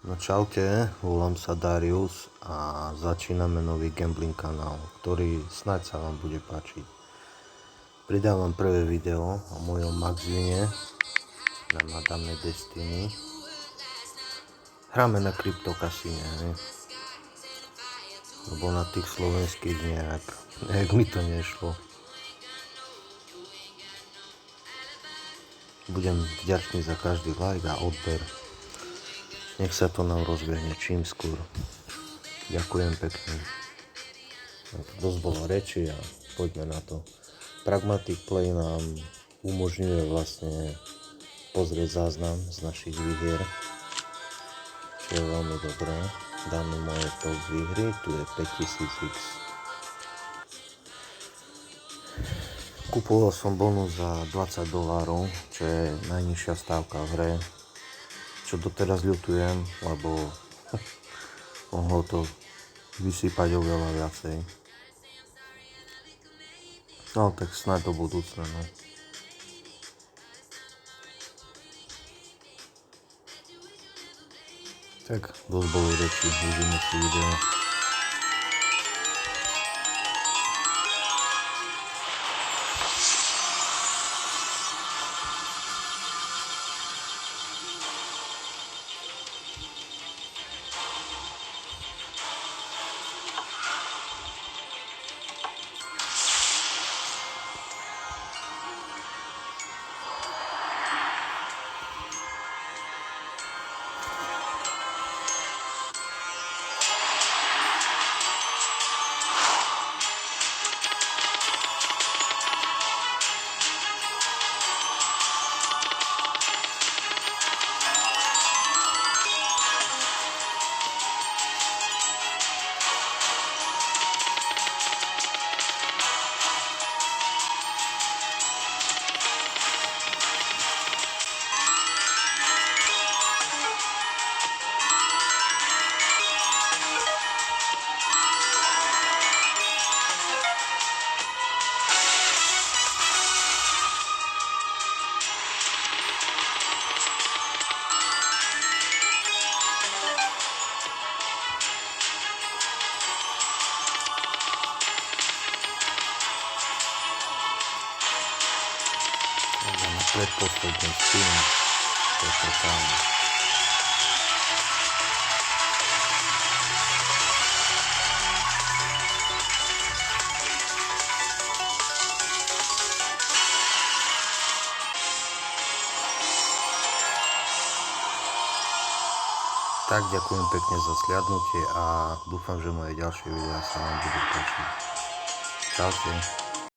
No čaute, volám sa Darius a začíname nový gambling kanál, ktorý snáď sa vám bude páčiť. Pridávam prvé video o mojom maxvine na Madame Destiny. Hráme na kryptokasíne, lebo na tých slovenských nejak mi to nešlo. Budem vďačný za každý like a odber. Nech sa to nám rozbehne čím skôr. Ďakujem pekne. Dosť bolo reči a poďme na to. Pragmatic Play nám umožňuje vlastne pozrieť záznam z našich výhier, čo je veľmi dobré. Dáme moje top výhry, tu je 5000x. Kupoval som bonus za $20, čo je najnižšia stávka v hre, čo doteraz ľutujem, lebo mohlo to vysypať oveľa viacej. No tak snáď do budúcna, no. Tak, dosť bolo reči, uvidíme si video. Predposledný spin, to je totálne. Tak ďakujem pekne za sliadnutie a dúfam, že moje ďalšie videá sa vám budú páčiť. Čaute.